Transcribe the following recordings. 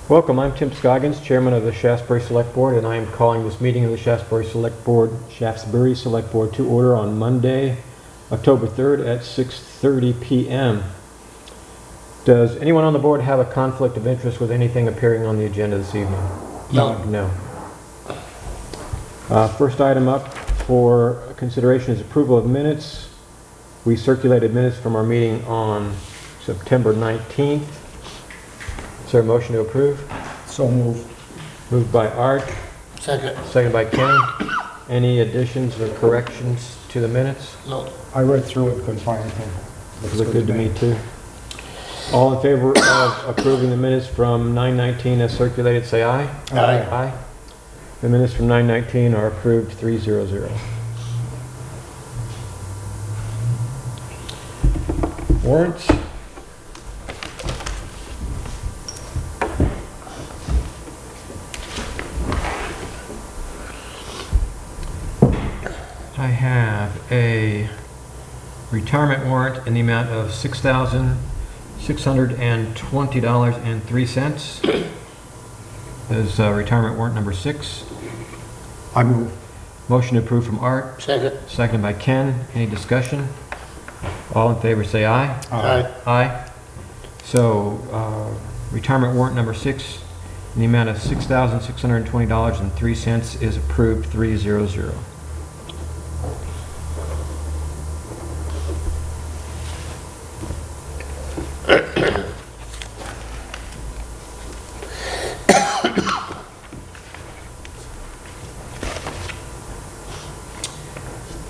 Welcome, I'm Tim Scoggins, Chairman of the Shaftsbury Select Board, and I am calling this meeting of the Shaftsbury Select Board to order on Monday, October 3rd at 6:30 p.m. Does anyone on the board have a conflict of interest with anything appearing on the agenda this evening? No. First item up for consideration is approval of minutes. We circulated minutes from our meeting on September 19th. Is there a motion to approve? So moved. Moved by Art. Second. Second by Ken. Any additions or corrections to the minutes? No. I read through it, couldn't find anything. Look good to me too. All in favor of approving the minutes from 9/19 as circulated, say aye. Aye. Aye. The minutes from 9/19 are approved 3-0. Warrants. I have a retirement warrant in the amount of $6,620.03. Is retirement warrant number 6. I move. Motion approved from Art, Second. seconded by Ken. Any discussion? All in favor say aye. Aye. Aye. So, retirement warrant number 6 in the amount of $6,620.03 is approved 3-0.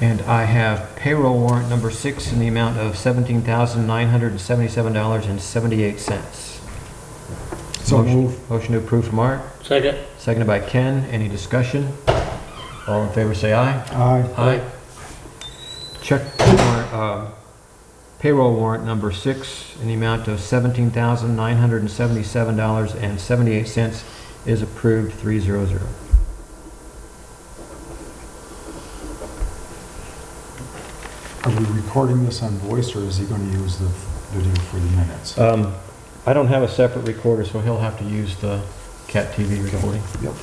And I have payroll warrant number 6 in the amount of $17,977.78. So moved. Motion to approve from Art, Second. seconded by Ken. Any discussion? All in favor say aye. Aye. Aye. Check warrant, payroll warrant number 6 in the amount of $17,977.78 is approved 3-0. Are we recording this on voice, or is he going to use the video for the minutes? I don't have a separate recorder, so he'll have to use the Cat TV recording. Yep.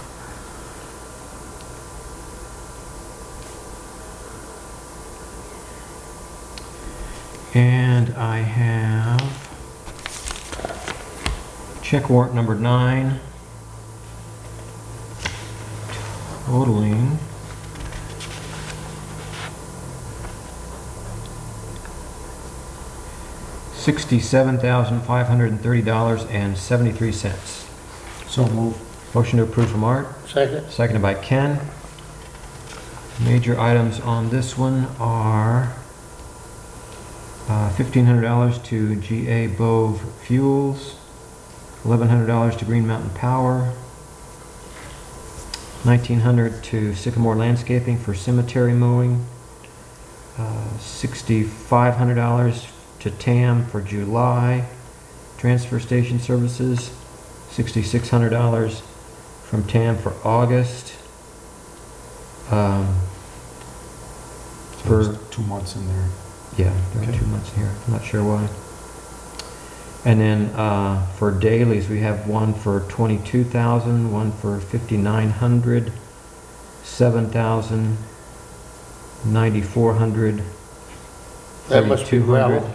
And I have check warrant number 9 totaling $67,530.73. So moved. Motion to approve from Art, Second. seconded by Ken. Major items on this one are $1,500 to GA Bove Fuels, $1,100 to Green Mountain Power, $1,900 to Sycamore Landscaping for cemetery mowing, $6,500 to TAM for July, transfer station services, $6,600 from TAM for August. There's 2 months in there. Yeah, there are 2 months here. I'm not sure why. And then for dailies, we have one for $22,000, one for $5,900, $7,000, $9,400, That must be gravel.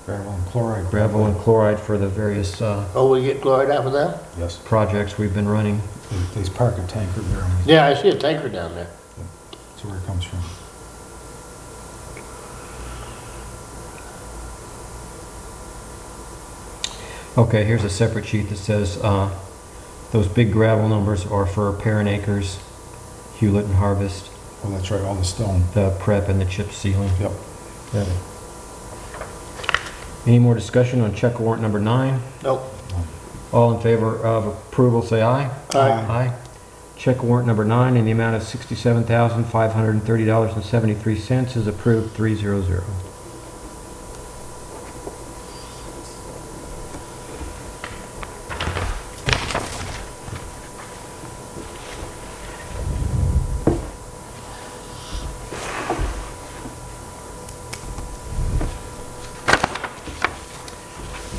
Gravel and chloride. gravel and chloride for the various Oh, we get chloride out of that? Yes. projects we've been running. They park a tanker there, and Yeah, I see a tanker down there. that's where it comes from. Okay, here's a separate sheet that says those big gravel numbers are for Perrin Acres, Hewlett and Harvest, Oh, that's right, all the stone. the prep and the chip sealing. Yep. Yeah. Any more discussion on check warrant number 9? Nope. All in favor of approval, say aye. Aye. Aye. Check warrant number 9 in the amount of $67,530.73 is approved 3-0.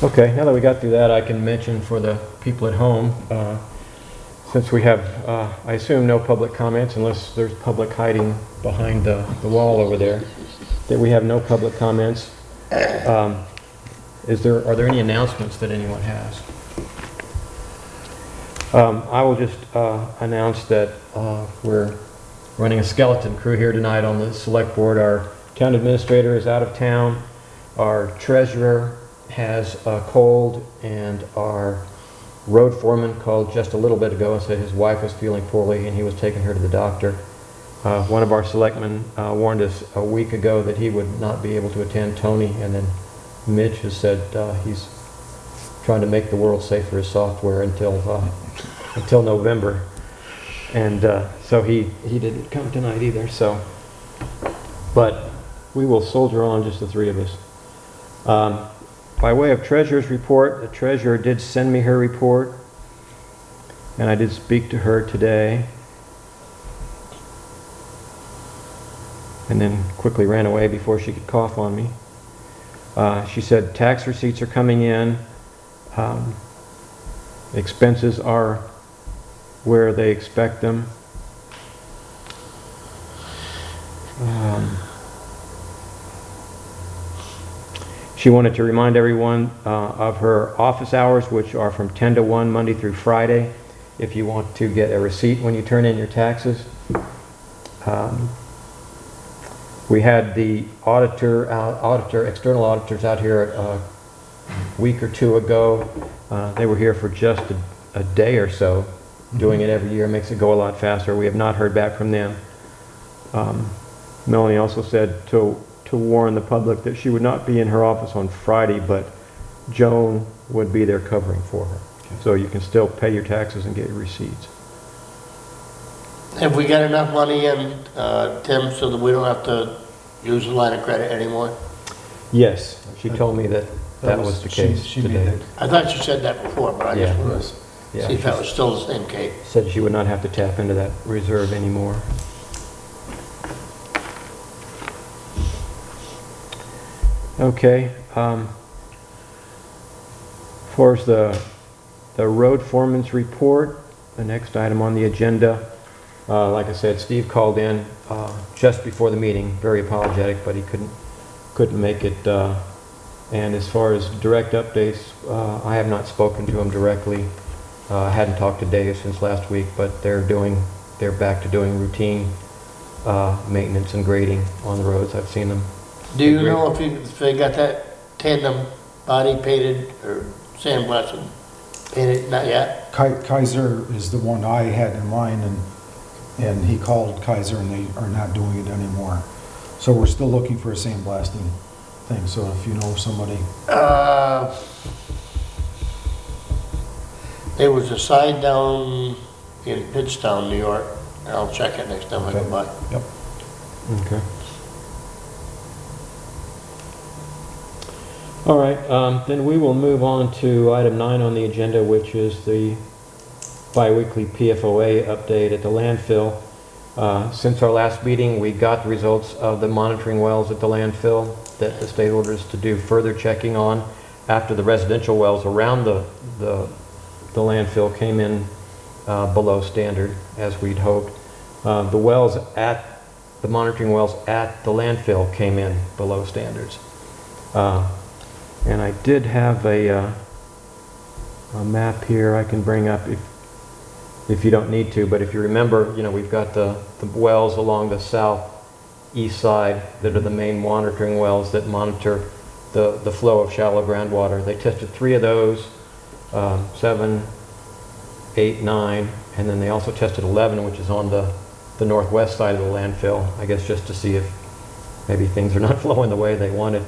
Okay, now that we got through that, I can mention for the people at home, since we have, I assume, no public comments unless there's public hiding behind the wall over there, that we have no public comments. Are there any announcements that anyone has? I will just announce that we're running a skeleton crew here tonight on the select board. Our town administrator is out of town. Our treasurer has a cold, and our road foreman called just a little bit ago and said his wife was feeling poorly and he was taking her to the doctor. One of our selectmen warned us a week ago that he would not be able to attend, Tony, and then Mitch has said he's trying to make the world safe for his software until November. And so he didn't come tonight either. So, but we will soldier on, just the three of us. By way of treasurer's report, the treasurer did send me her report, and I did speak to her today, and then quickly ran away before she could cough on me. She said tax receipts are coming in, expenses are where they expect them. She wanted to remind everyone of her office hours, which are from 10 to 1 Monday through Friday, if you want to get a receipt when you turn in your taxes. We had the external auditors out here a week or two ago. They were here for just a day or so. Doing it every year makes it go a lot faster. We have not heard back from them. Melanie also said to warn the public that she would not be in her office on Friday, but Joan would be there covering for her. Okay. So you can still pay your taxes and get your receipts. Have we got enough money in, Tim, so that we don't have to use the line of credit anymore? Yes, she told me that was the case today. I thought you said that before, but I just wanted to see if that was still the same case. Said she would not have to tap into that reserve anymore. Okay, as far as the road foreman's report, the next item on the agenda, like I said, Steve called in just before the meeting, very apologetic, but he couldn't make it. And as far as direct updates, I have not spoken to him directly. I hadn't talked to Dave since last week, but they're back to doing routine maintenance and grading on the roads. I've seen them. Do you know if they got that tandem body painted or sandblasted painted? Not yet? Kaiser is the one I had in mind, and he called Kaiser and they are not doing it anymore. So we're still looking for a sandblasting thing, so if you know somebody. There was a sign down in Pittstown, New York. I'll check it next time I go by. Yep. Okay. All right, then we will move on to item 9 on the agenda, which is the bi-weekly PFOA update at the landfill. Since our last meeting, we got the results of the monitoring wells at the landfill that the state orders to do further checking on after the residential wells around the landfill came in below standard, as we'd hoped. The monitoring wells at the landfill came in below standards. And I did have a map here I can bring up if you don't need to, but if you remember, we've got the wells along the southeast side that are the main monitoring wells that monitor the flow of shallow groundwater. They tested 3 of those, 7, 8, 9, and then they also tested 11, which is on the northwest side of the landfill, I guess just to see if maybe things are not flowing the way they wanted.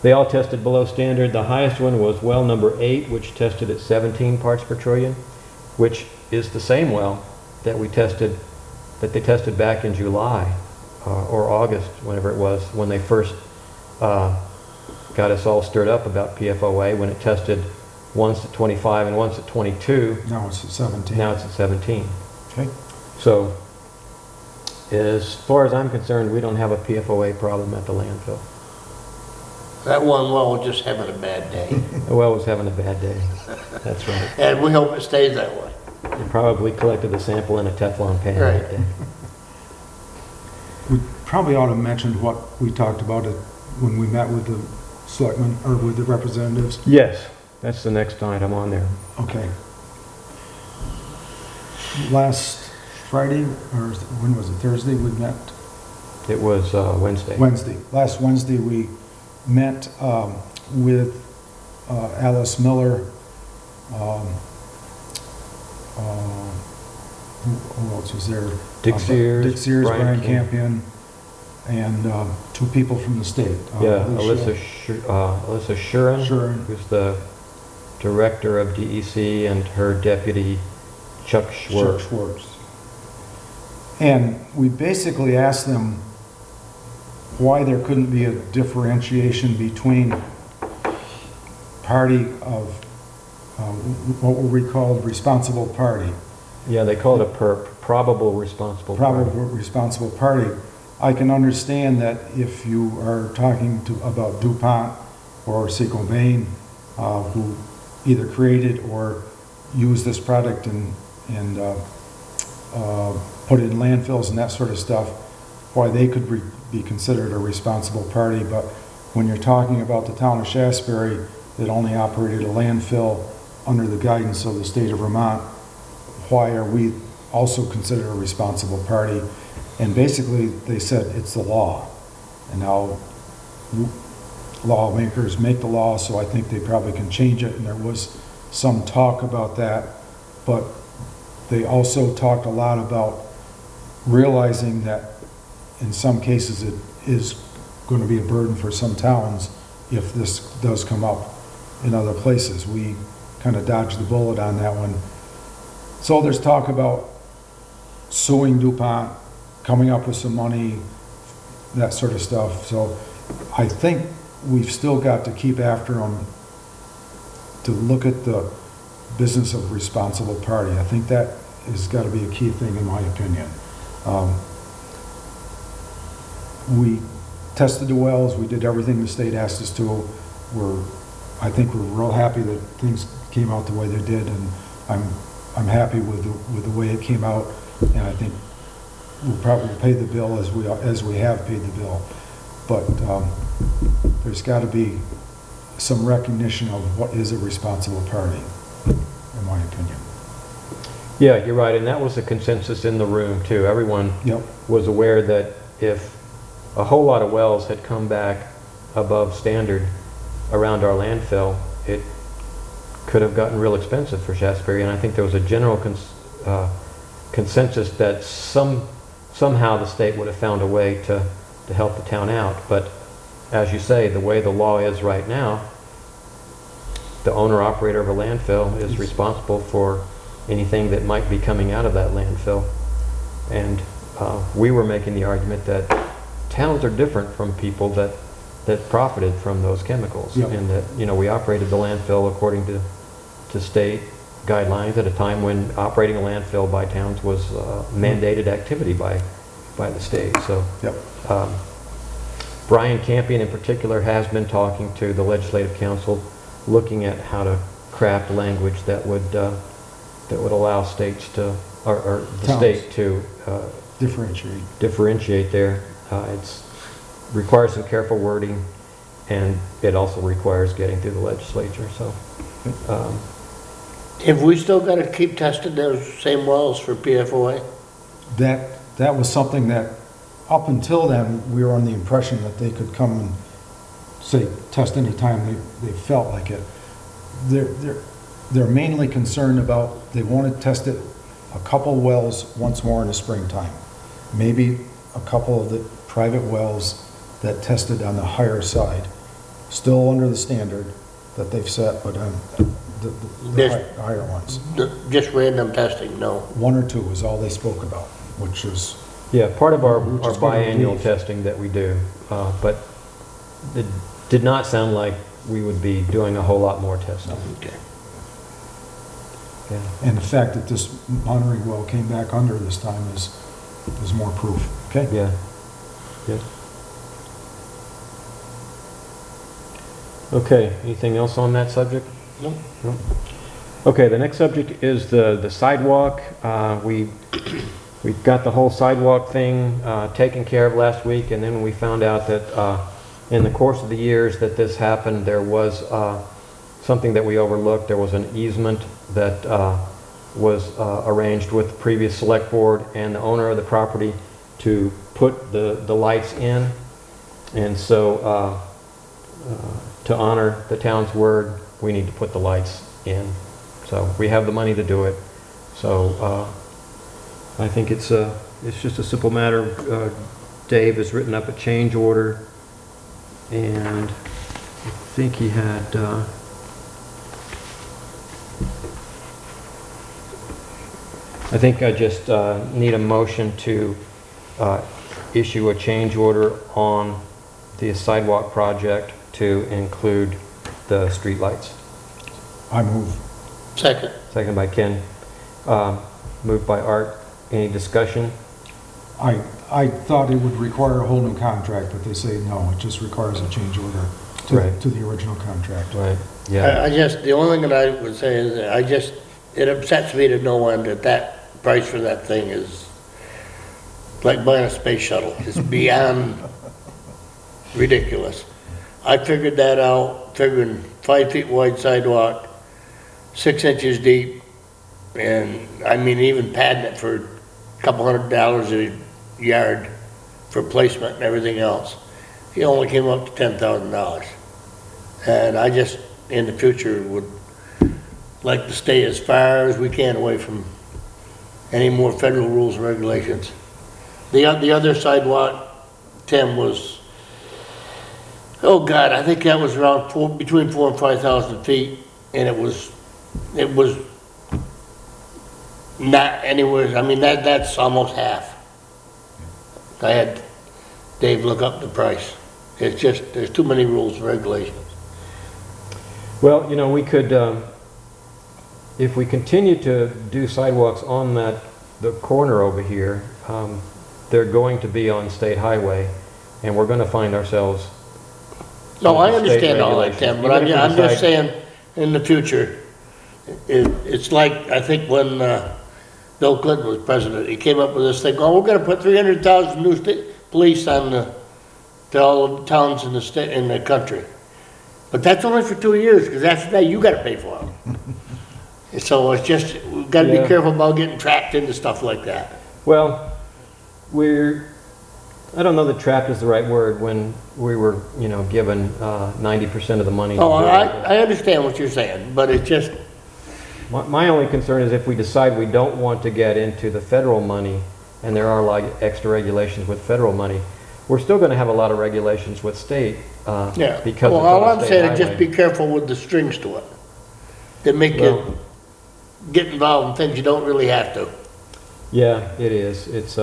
They all tested below standard. The highest one was well number 8, which tested at 17 parts per trillion, which is the same well that they tested back in July or August, whenever it was, when they first got us all stirred up about PFOA, when it tested once at 25 and once at 22. Now it's at 17. Now it's at 17. Okay. So, as far as I'm concerned, we don't have a PFOA problem at the landfill. That one well was just having a bad day. The well was having a bad day. That's right. And we hope it stays that way. They probably collected the sample in a Teflon pan Right. that day. We probably ought to mention what we talked about it when we met with the selectmen, or with the representatives. Yes, that's the next item on there. Okay. Last Friday, or when was it, Thursday, we met? It was Wednesday. Wednesday. Last Wednesday, we met with Alice Miller. Who else was there? Dick Sears, Dick Sears, Brian Brian Campion. Campion, and two people from the state. Yeah, Alyssa Shuren, Shuren. who's the director of DEC, and her deputy, Chuck Schwartz. Schwartz. And we basically asked them why there couldn't be a differentiation between party of what we called responsible party. Yeah, they call it a PERP, probable responsible party. Probable responsible party. I can understand that if you are talking about DuPont or Saint-Gobain, who either created or used this product and put it in landfills and that sort of stuff, why they could be considered a responsible party. But when you're talking about the town of Shaftsbury that only operated a landfill under the guidance of the state of Vermont, why are we also considered a responsible party? And basically they said it's the law. And now lawmakers make the law, so I think they probably can change it, and there was some talk about that. But they also talked a lot about realizing that in some cases it is going to be a burden for some towns if this does come up in other places. We kind of dodged the bullet on that one. So there's talk about suing DuPont, coming up with some money, that sort of stuff. So I think we've still got to keep after them to look at the business of responsible party. I think that has got to be a key thing in my opinion. We tested the wells, we did everything the state asked us to. I think we're real happy that things came out the way they did, and I'm happy with the way it came out, and I think we'll probably pay the bill as we have paid the bill. But there's got to be some recognition of what is a responsible party, in my opinion. Yeah, you're right, and that was a consensus in the room too. Everyone Yep. was aware that if a whole lot of wells had come back above standard around our landfill, it could have gotten real expensive for Shaftsbury, and I think there was a general consensus that somehow the state would have found a way to help the town out. But as you say, the way the law is right now, the owner-operator of a landfill is responsible for anything that might be coming out of that landfill. And we were making the argument that towns are different from people that profited from those chemicals. Yep. And that, you know, we operated the landfill according to state guidelines at a time when operating a landfill by towns was mandated activity by the state. So Yep. Brian Campion in particular has been talking to the Legislative Council, looking at how to craft language that would allow states to, or the Towns. state to differentiate there. It requires some careful wording, and it also requires getting through the legislature. So, Have we still got to keep testing those same wells for PFOA? That was something that, up until then, we were on the impression that they could come and say, test any time they felt like it. They're mainly concerned about, they want to test it a couple wells once more in the springtime. Maybe a couple of the private wells that tested on the higher side, still under the standard that they've set, but on the higher ones. Just random testing, no. One or two is all they spoke about, which is... yeah, part of our Which is good biannual relief. testing that we do, but it did not sound like we would be doing a whole lot more testing. Okay. Yeah. And the fact that this monitoring well came back under this time is more proof. Okay? Yeah. Yes. Okay, anything else on that subject? No. No? Okay, the next subject is the sidewalk. We got the whole sidewalk thing taken care of last week, and then we found out that in the course of the years that this happened, there was something that we overlooked. There was an easement that was arranged with the previous select board and the owner of the property to put the lights in. And so to honor the town's word, we need to put the lights in. So we have the money to do it. So I think it's just a simple matter. Dave has written up a change order, and I think he had I think I just need a motion to issue a change order on the sidewalk project to include the streetlights. I move. Second. Second by Ken. Moved by Art. Any discussion? I thought it would require a whole new contract, but they say no, it just requires a change order to, Right. to the original contract. Right. Yeah. I just, the only thing that I would say is, it upsets me to no end that price for that thing is like buying a space shuttle. It's beyond ridiculous. I figured that out, figuring 5 feet wide sidewalk, 6 inches deep, and I mean, even padding it for a couple $100 a yard for placement and everything else. He only came up to $10,000. And I just, in the future, would like to stay as far as we can away from any more federal rules and regulations. The other sidewalk, Tim, was, oh God, I think that was around between 4,000 and 5,000 feet, and it was not anywhere, I mean, that's almost half. I had Dave look up the price. It's just, there's too many rules and regulations. Well, you know, we could, if we continue to do sidewalks on the corner over here, they're going to be on state highway, and we're going to find ourselves. No, I under state understand all that, regulations. Tim, but Even if we I'm just decide- saying, in the future, it's like, I think when Bill Clinton was president, he came up with this thing, oh, we're gonna put 300,000 new police on to all the towns in the state, in the country. But that's only for 2 years, because after that, you gotta pay for them. So it's just, we've gotta Yeah. be careful about getting trapped into stuff like that. Well, I don't know that trapped is the right word when we were, you know, given 90% of the money. to Oh, do it. I understand what you're saying, but it's just, My only concern is if we decide we don't want to get into the federal money, and there are like extra regulations with federal money, we're still going to have a lot of regulations with state yeah. because Well, it's all on I'm a state saying is just highway. be careful with the strings to it. That make Well- you get involved in things you don't really have to. Yeah, it is. It's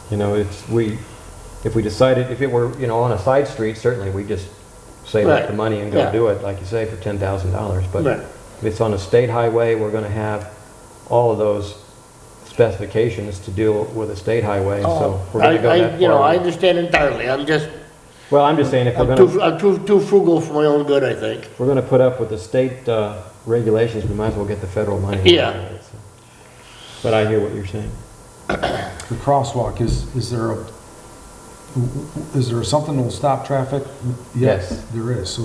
you know, if we decided if it were, you know, on a side street, certainly we just save up Right. the money and go Yeah. do it, like you say, for $10,000. But Right. if it's on a state highway, we're going to have all of those specifications to deal with a state highway. So we're going to go that You know, far. I understand entirely. I'm just, Well, I'm just saying if we're I'm going to too frugal for my own good, I think. if we're going to put up with the state regulations, we might as well get the federal money. Yeah. But I hear what you're saying. The crosswalk, is there something that will stop traffic? Yes. There is, so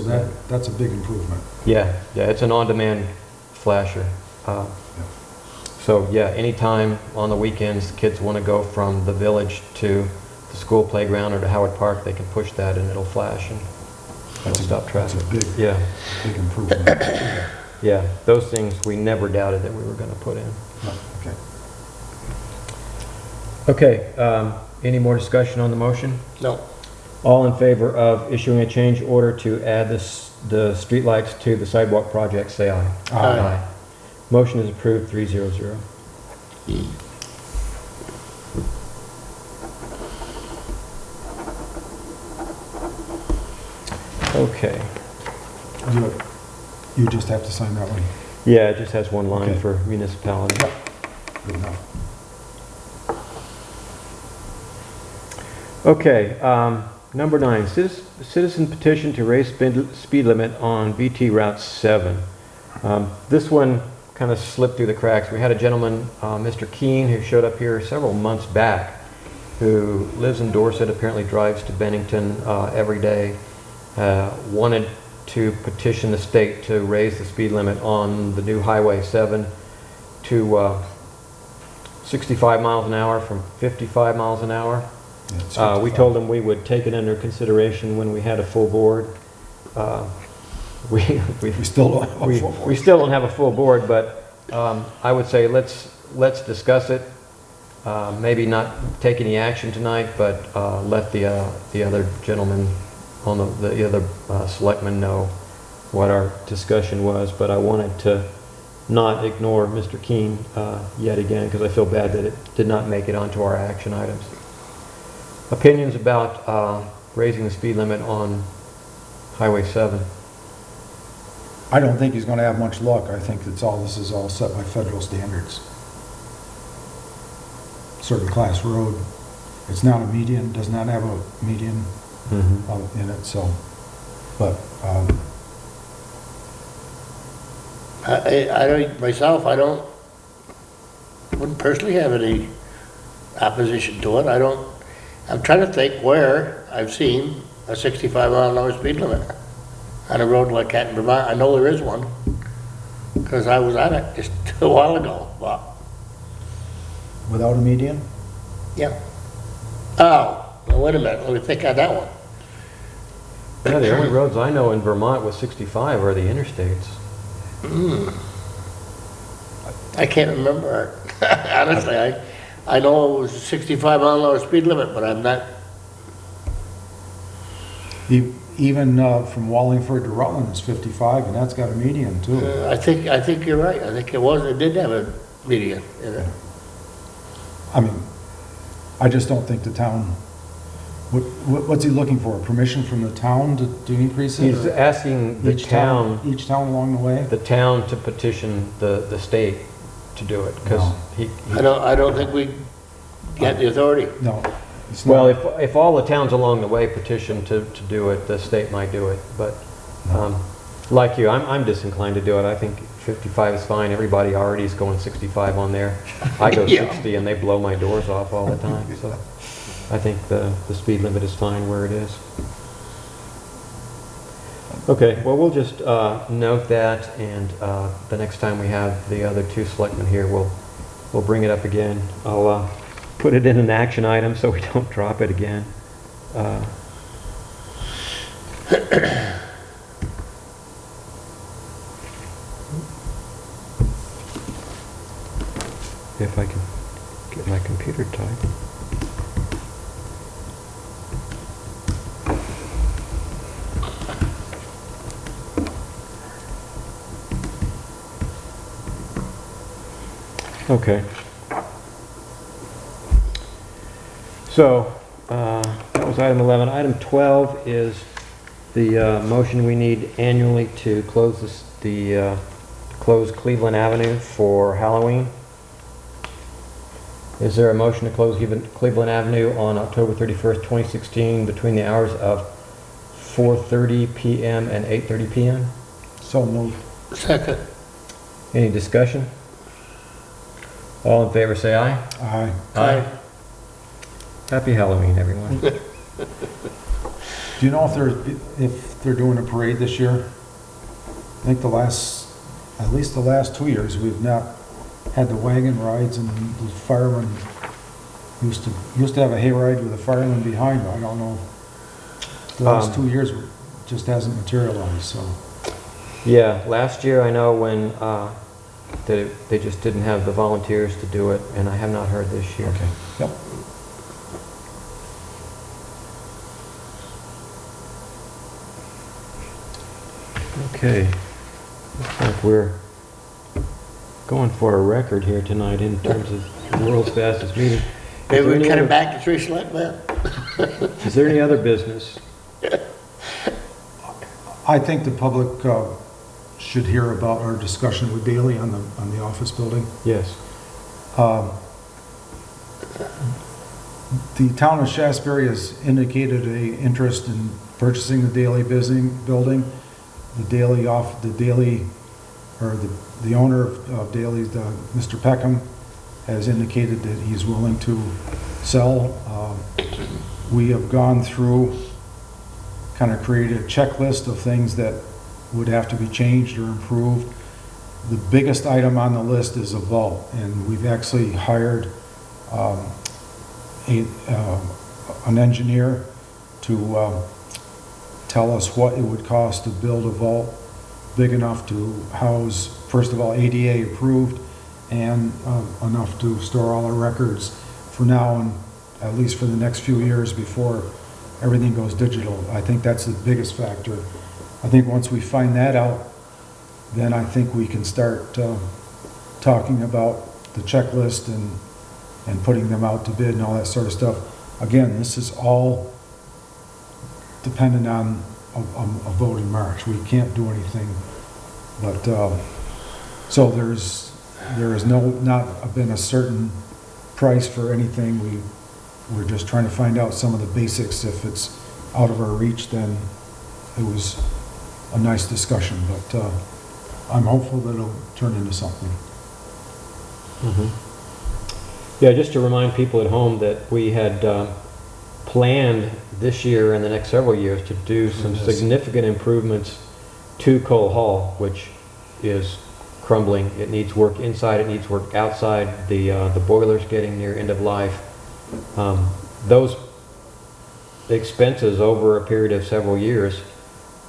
that's a big improvement. Yeah, it's an on-demand flasher. So yeah, anytime on the weekends, kids want to go from the village to the school playground or to Howard Park, they can push that and it'll flash and it'll stop That's traffic. a big, Yeah, big improvement. yeah, those things we never doubted that we were going to put in. Okay. Okay, any more discussion on the motion? No. All in favor of issuing a change order to add the streetlights to the sidewalk project, say aye. Aye. Motion is approved, 300. Okay. You just have to sign that one. Yeah, it just has one line Okay. for municipality. Good enough. Okay, Number 9, citizen petition to raise speed limit on VT Route 7. This one kind of slipped through the cracks. We had a gentleman, Mr. Keene, who showed up here several months back, who lives in Dorset, apparently drives to Bennington every day, wanted to petition the state to raise the speed limit on the new Highway 7 to 65 miles an hour from 55 miles an hour. Yeah, We told them we would take it under consideration when we had a full board. We still don't have a full board. We still don't have a full board, but I would say let's discuss it. Maybe not take any action tonight, but let the other gentleman on the other selectmen know what our discussion was. But I wanted to not ignore Mr. Keene yet again, because I feel bad that it did not make it onto our action items. Opinions about raising the speed limit on Highway 7. I don't think he's gonna have much luck. I think this is all set by federal standards. Certain class road, it's not a median, does not have a median in it, so, but, I don't, myself, wouldn't personally have any opposition to it. I'm trying to think where I've seen a 65-mile-an-hour speed limit on a road like that in Vermont. I know there is one, because I was on it just a while ago, but, without a median? yeah. Oh, well, wait a minute, let me think on that one. Yeah, the only roads I know in Vermont with 65 are the interstates. I can't remember. Honestly, I know it was a 65-mile-an-hour speed limit, but I'm not, Even from Wallingford to Rutland is 55, and that's got a median too. I think you're right. I think it did have a median in it. I mean, I just don't think the town, what's he looking for? Permission from the town to increase it? He's or asking the each town Each town along the way? to petition the state to do it, because No. he I don't think we got the authority. No. It's well, not. if all the towns along the way petition to do it, the state might do it. But like you, I'm disinclined to do it. I think 55 is fine. Everybody already is going 65 on there. I go Yeah. 60 and they blow my doors off all the time. So I think the speed limit is fine where it is. Okay, well, we'll just note that, and the next time we have the other two selectmen here, we'll bring it up again. I'll put it in an action item so we don't drop it again. If I can get my computer typed. Okay. So, that was item 11. Item 12 is the motion we need annually to close close Cleveland Avenue for Halloween. Is there a motion to close Cleveland Avenue on October 31st, 2016 between the hours of 4:30 p.m. and 8:30 p.m.? So moved. Second. Any discussion? All in favor say aye. Aye. Aye. Happy Halloween, everyone. Do you know if they're doing a parade this year? I think at least the last 2 years, we've not had the wagon rides, and the firemen used to have a hayride with a fireman behind. I don't know. The last 2 years it just hasn't materialized. So Yeah, last year I know when they just didn't have the volunteers to do it, and I have not heard this year. okay. Yep. Okay, looks like we're going for a record here tonight in terms of the world's fastest meeting. Maybe we any cut other- it back to 3 selectmen. Is there any other business? I think the public should hear about our discussion with Bailey on the office building. Yes. The town of Shaftsbury has indicated a interest in purchasing the Daily building. The owner of Daily, Mr. Peckham, has indicated that he's willing to sell. We have gone through, kind of created a checklist of things that would have to be changed or improved. The biggest item on the list is a vault, and we've actually hired an engineer to tell us what it would cost to build a vault big enough to house, first of all, ADA approved, and enough to store all our records for now and at least for the next few years before everything goes digital. I think that's the biggest factor. I think once we find that out, then I think we can start talking about the checklist and putting them out to bid and all that sort of stuff. Again, this is all dependent on a vote in March. We can't do anything, but so there has not been a certain price for anything. We're just trying to find out some of the basics. If it's out of our reach, then it was a nice discussion, but I'm hopeful that it'll turn into something. Mm-hmm. Yeah, just to remind people at home that we had planned this year and the next several years to do some significant improvements to Cole Hall, which is crumbling. It needs work inside, it needs work outside. The boiler's getting near end of life. Those expenses over a period of several years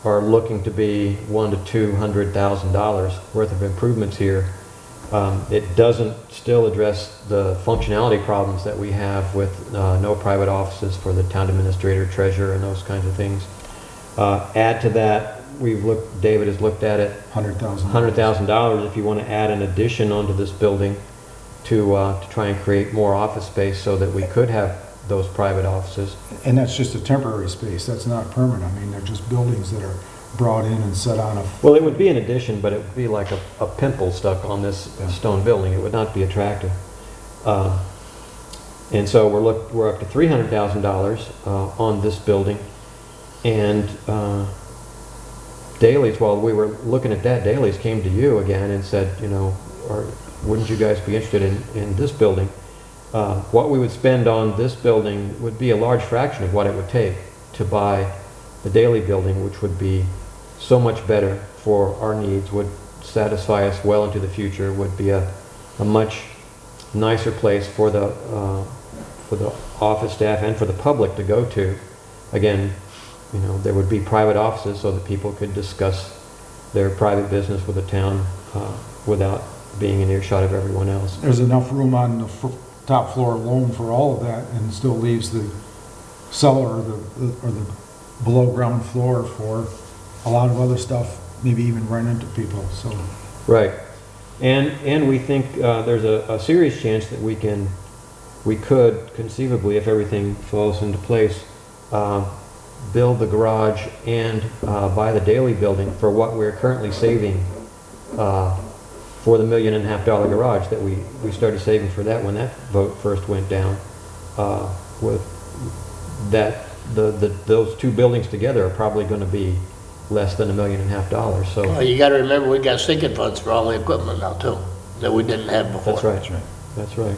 are looking to be $100,000 to $200,000 worth of improvements here. It doesn't still address the functionality problems that we have with no private offices for the town administrator, treasurer, and those kinds of things. Add to that, David has looked at it, $100,000 if you want to add an addition onto this building to try and create more office space so that we could have those private offices. And that's just a temporary space. That's not permanent. I mean, they're just buildings that are brought in and set on a... Well, it would be an addition, but it would be like a pimple stuck on this stone building. It would not be attractive. And so we're up to $300,000 on this building. And Dailies, while we were looking at that, Dailies came to you again and said, wouldn't you guys be interested in this building? What we would spend on this building would be a large fraction of what it would take to buy the Daily building, which would be so much better for our needs, would satisfy us well into the future, would be a much nicer place for the office staff and for the public to go to. Again, there would be private offices so that people could discuss their private business with the town without being in earshot of everyone else. There's enough room on the top floor alone for all of that, and still leaves the cellar or the below ground floor for a lot of other stuff, maybe even rent into people. So right, and we think there's a serious chance that we could conceivably, if everything falls into place, build the garage and buy the Daily building for what we're currently saving for the $1.5 million garage that we started saving for that when that vote first went down. With that, those two buildings together are probably going to be less than $1.5 million. So Well, you got to remember, we got sinking funds for all the equipment now too, that we didn't have before. that's right. That's right.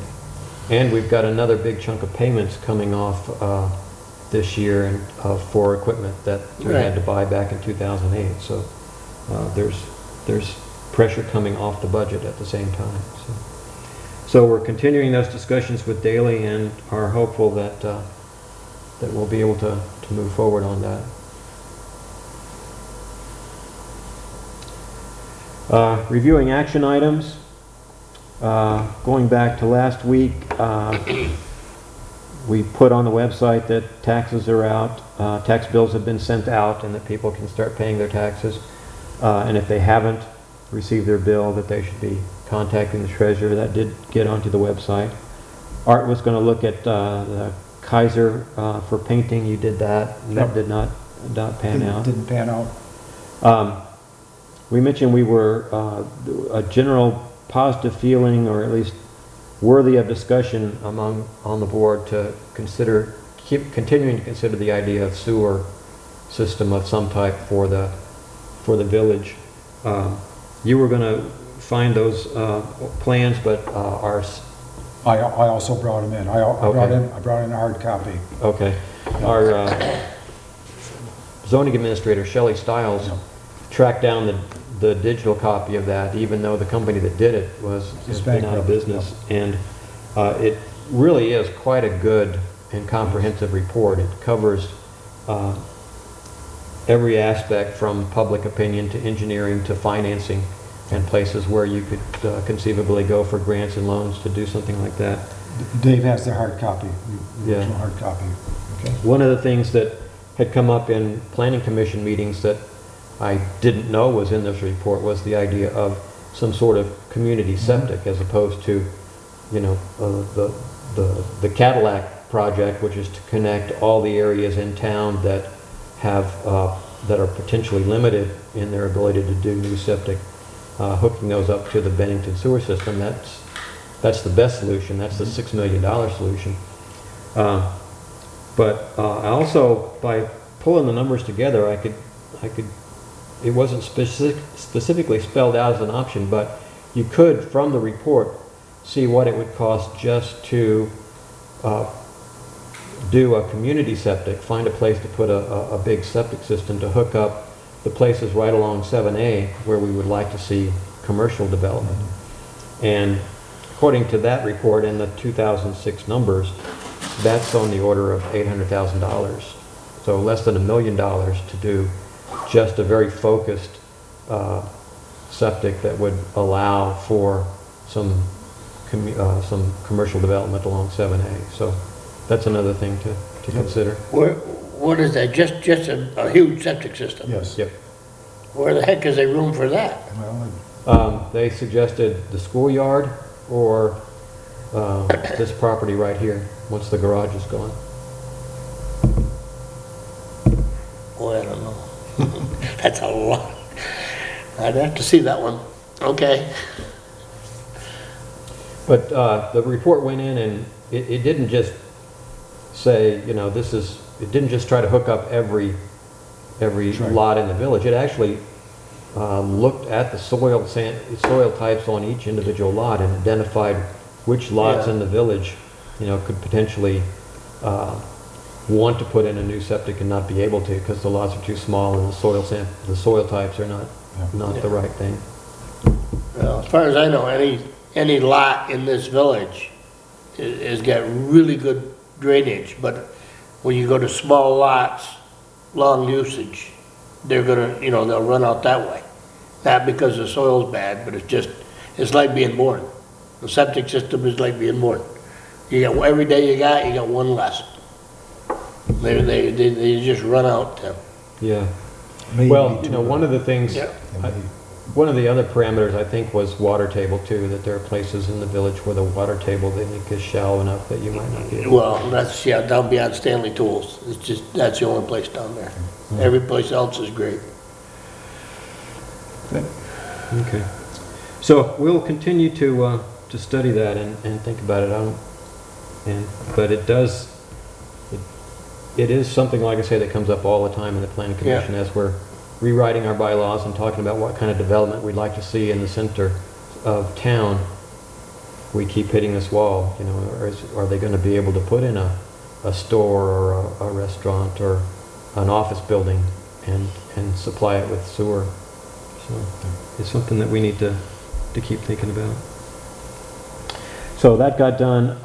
And we've got another big chunk of payments coming off this year and for equipment that we had to buy back in 2008. So there's pressure coming off the budget at the same time. So we're continuing those discussions with Daily and are hopeful that that we'll be able to move forward on that. Reviewing action items. Going back to last week, we put on the website that taxes are out, tax bills have been sent out, and that people can start paying their taxes. And if they haven't received their bill, that they should be contacting the treasurer. That did get onto the website. Art was going to look at the Kaiser for painting. You did that, and that did not pan out. Didn't pan out. We mentioned we were a general positive feeling, or at least worthy of discussion on the board to keep continuing to consider the idea of sewer system of some type for the village. You were going to find those plans, but I also brought them in. I brought in a hard copy. okay. Our zoning administrator, Shelley Stiles, tracked down the digital copy of that, even though the company that did it has been out of business. And it really is quite a good and comprehensive report. It covers every aspect from public opinion to engineering to financing and places where you could conceivably go for grants and loans to do something like that. Dave has the hard copy, the original Yeah. hard copy. Okay. One of the things that had come up in planning commission meetings that I didn't know was in this report was the idea of some sort of community septic, as opposed to, you know, the Cadillac project, which is to connect all the areas in town that have that are potentially limited in their ability to do new septic, hooking those up to the Bennington sewer system. That's the best solution. That's the $6 million solution. But I also, by pulling the numbers together, I could, it wasn't specifically spelled out as an option, but you could, from the report, see what it would cost just to do a community septic, find a place to put a big septic system to hook up the places right along 7A where we would like to see commercial development. And according to that report and the 2006 numbers, that's on the order of $800,000. So less than $1 million to do just a very focused septic that would allow for some commercial development along 7A. So that's another thing to consider. What is that, just a huge septic system? Yes. Yep. Where the heck is there room for that? Well, They suggested the schoolyard or this property right here, once the garage is gone. Boy, I don't know. That's a lot. I'd have to see that one. Okay. But the report went in and it didn't just say, you know, it didn't just try to hook up every right. lot in the village. It actually looked at the soil types on each individual lot and identified which lots in the village, you know, could potentially want to put in a new septic and not be able to because the lots are too small and the soil types are not the right thing. Well, as far as I know, any lot in this village has got really good drainage, but when you go to small lots, long usage, they're gonna, you know, they'll run out that way. Not because the soil's bad, but it's like being born. The septic system is like being born. You got, every day you got one less. They just run out. Yeah. maybe Well, you two. know, one of the things, Yeah. one of the other parameters I think was water table too, that there are places in the village where the water table they think is shallow enough that you might not be able to. Well, that's, down beyond Stanley Tools. It's just, that's the only place down there. Every place else is great. Okay. So we'll continue to study that and think about it. But it is something, like I say, that comes up all the time in the planning commission as we're rewriting our bylaws and talking about what kind of development we'd like to see in the center of town. We keep hitting this wall, you know, are they going to be able to put in a store or a restaurant or an office building and supply it with sewer? So it's something that we need to keep thinking about. So that got done.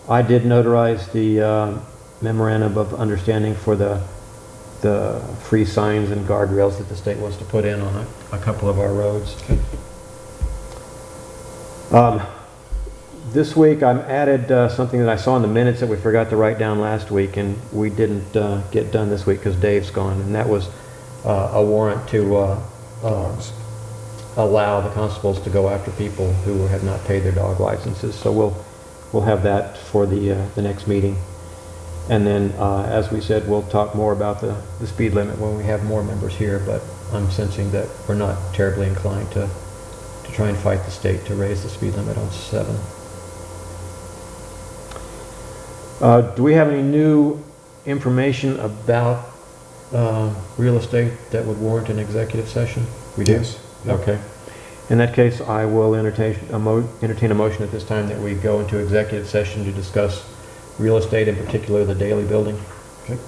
I did notarize the memorandum of understanding for the free signs and guardrails that the state wants to put in on a couple of our roads. This week I added something that I saw in the minutes that we forgot to write down last week, and we didn't get done this week because Dave's gone, and that was a warrant to allow the constables to go after people who have not paid their dog licenses. So we'll have that for the next meeting. And then, as we said, we'll talk more about the speed limit when we have more members here, but I'm sensing that we're not terribly inclined to try and fight the state to raise the speed limit on 7. Do we have any new information about real estate that would warrant an executive session? We do? Yes. Yep. Okay. In that case, I will entertain a motion at this time that we go into executive session to discuss real estate, in particular the Daily Building. Okay.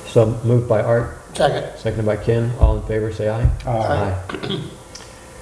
So moved by Art, Second. seconded by Ken. All in favor, say aye. Aye. Aye.